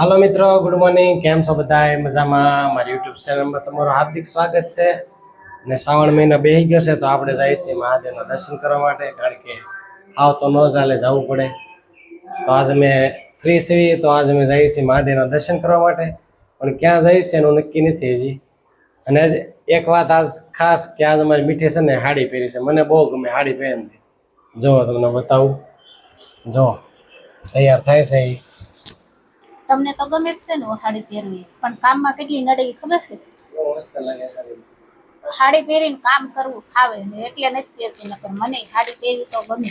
હાલો મિત્રો, good morning. કેમ છો બધા? મજામાં? મારી યુટ્યુબ ચેનલમાં તમારું હાર્દિક સ્વાગત છે. અને શ્રાવણ મહિનો બેસી ગયો છે તો આપણે જઈએ છીએ મહાદેવના દર્શન કરવા માટે, કારણ કે આવ તો ન ચાલે, જવું પડે. તો આજે મેં ફ્રી છીએ તો આજે અમે જઈએ છીએ મહાદેવના દર્શન કરવા માટે, પણ ક્યાં જઈએ છીએ એનું નક્કી નથી હજી. અને એક વાત આજ ખાસ કે આજ અમારી મીઠી છે ને હાડી પહેરી છે. મને બહુ ગમે હાડી પહેરી. જો તમને બતાવું, જો તૈયાર થાય છે એ. તમને તો ગમે જ છે ને સાડી પહેરવી, પણ કામમાં કેટલી નડેવી ખબર છે? બહુ મસ્ત લાગે સાડી પહેરીને કામ કરવું ફાવે ને એટલે નથી પહેરતી, નકર મને સાડી પહેરવી તો ગમે.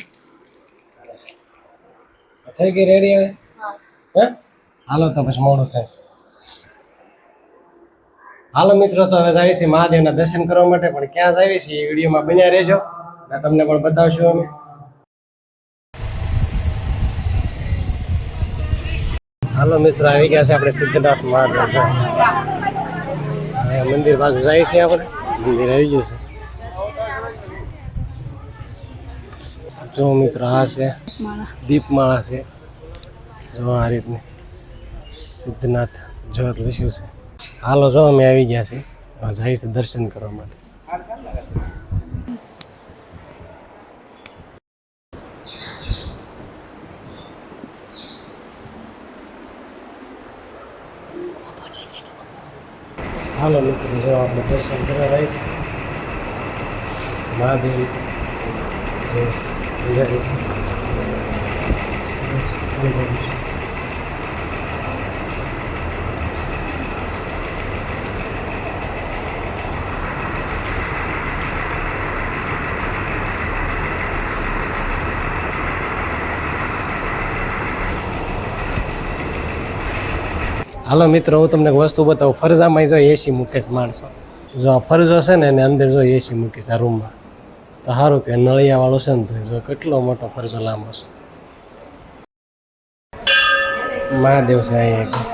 થઈ ગઈ રેડી હવે? હે હાલો તો પછી મોડું થશે. હાલો મિત્રો, તો હવે જઈએ છીએ મહાદેવના દર્શન કરવા માટે, પણ ક્યાં જઈએ છીએ એ વિડીયોમાં બન્યા રહેજો, તમને પણ બતાવશું અમે. હાલો મિત્રો, આવી ગયા છે આપણે સિદ્ધનાથ મહાદેવ મંદિર બાજુ જાય છે. આપણે મંદિર આવી ગયું છે. જો મિત્રો, આ છે દીપમાળા છે. જો આ રીતની સિદ્ધનાથ જોત લખ્યું છે. હાલો જો અમે આવી ગયા છીએ, જાય છે દર્શન કરવા માટે. હાલો મિત્રો, જો આપણે દર્શન કરવા જાય છે મહાદેવ. સરસ છે. હાલો મિત્રો, હું તમને વસ્તુ બતાવું. ફરજામાં જો એસી મૂકે છે માણસો. જો આ ફરજો છે ને એને અંદર જો એસી મૂકી છે આ રૂમમાં. તો સારું કે નળિયા વાળો છે ને, તો જો કેટલો મોટો ફરજો લાંબો છે. મહાદેવ છે અહીંયા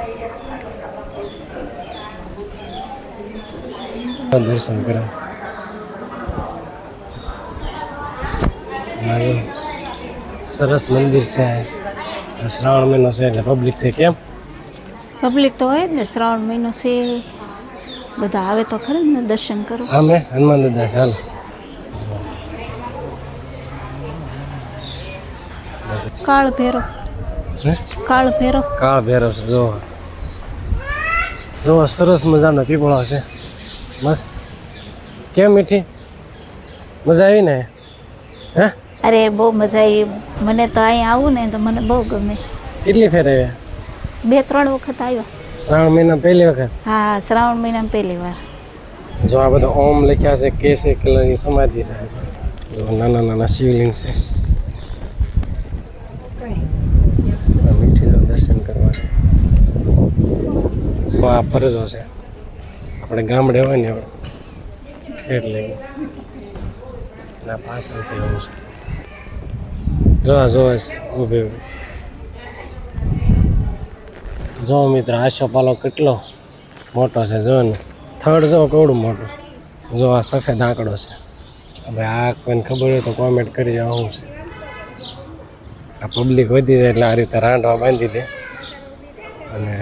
દર્શન કરે છે. સરસ મંદિર છે. શ્રાવણ મહિનો છે એટલે પબ્લિક છે. કેમ પબ્લિક તો હોય ને, શ્રાવણ મહિનો છે, બધા આવે તો ખરે ને દર્શન કરો. અમે હનુમાન દાદા છે. હાલ કાળ ભેરો, કાળ ભેરો, કાળ ભેરો છે. જો જો સરસ મજાનો પીપળો છે, મસ્ત. કેમ મીઠી, મજા આવી ને? હે અરે બહુ મજા આવી. મને તો અહીંયા આવું ને તો મને બહુ ગમે. કેટલી ફેર આવ્યા? 2-3 વખત આવ્યા. શ્રાવણ મહિના પહેલી વખત? હા, શ્રાવણ મહિનામાં પહેલી વાર. જો આ બધા ઓમ લખ્યા છે, કેસરી કલરની સમાધિ છે. જો નાના નાના શિવલિંગ છે. મીઠીનું દર્શન કરવા. આ ફરજો છે આપણે ગામડે હોય ને એટલે ના પાછળથી આવું છે. જોવા જોવે છે ઊભી ઊભી. જો મિત્ર, આશોપાલો કેટલો મોટો છે. જો ને થડ જો કેવડું મોટું. જો આ સફેદ આંકડો છે. હવે આ કોઈને ખબર હોય તો કોમેન્ટ કરી આવું છે. આ પબ્લિક વધી જાય એટલે આ રીતે રાંડવા બાંધી દે, અને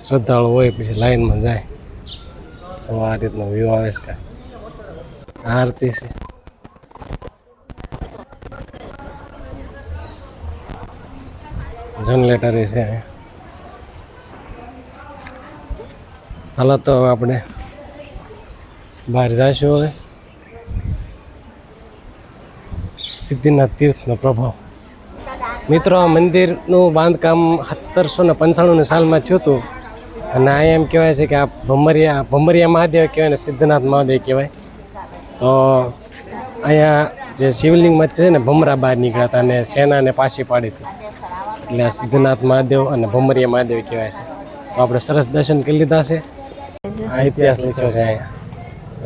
શ્રદ્ધાળુ હોય પછી લાઈનમાં જાય. તો આ રીતનો વ્યૂ આવે છે. આરતી છે. જનરેટરી છે. હાલો તો હવે આપણે બહાર જઈશું. હવે સિદ્ધિનાથ તીર્થનો પ્રભાવ. મિત્રો, આ મંદિરનું બાંધકામ 1795ની સાલમાં થયું હતું. અને આ એમ કહેવાય છે કે આ ભમરિયા મહાદેવ કહેવાય ને સિદ્ધનાથ મહાદેવ કહેવાય. તો અહીંયા જે શિવલિંગમાં છે ને ભમરા બહાર નીકળ્યા હતા અને સેનાને પાછી પાડી હતી, એટલે આ સિદ્ધનાથ મહાદેવ અને ભમરિયા મહાદેવ કહેવાય છે. તો આપણે સરસ દર્શન કરી લીધા છે. આ ઇતિહાસ લખ્યો છે અહીંયા,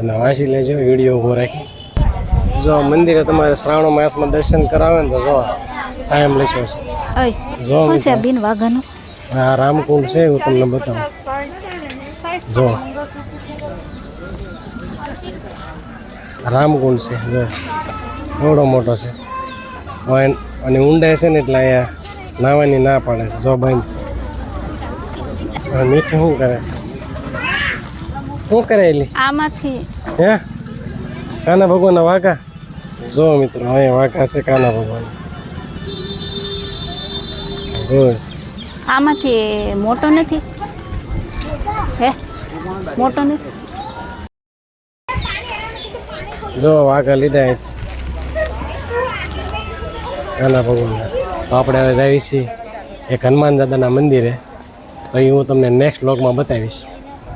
અને વાંચી લેજો. વિડીયો ઊભો રાખી. જો મંદિરે તમારે શ્રાવણ માસમાં દર્શન કરાવે ને તો જો ટાઈમ લખ્યો છે. જો આ રામકુંડ છે, હું તમને બતાવું. જો રામકુંડ છે. જો એવડો મોટો છે. અને ઊંડાઈ છે ને એટલે અહીંયા નાવાની ના પાડે છે. જો બંધ છે. હા, મીઠું શું કરે છે? શું કરેલી આમાંથી હે કાના ભગવાનના વાઘા જો મિત્રો અહીંયા વાઘા છે કાના ભગવાન જોઈશ આમાંથી મોટો નથી હે મોટો નથી જો વાઘા લીધા અહીંથી કાના ભગવાનના તો આપણે હવે જઈએ છીએ એક હનુમાન દાદાના મંદિરે તો એ હું તમને નેક્સ્ટ વ્લોગમાં બતાવીશ.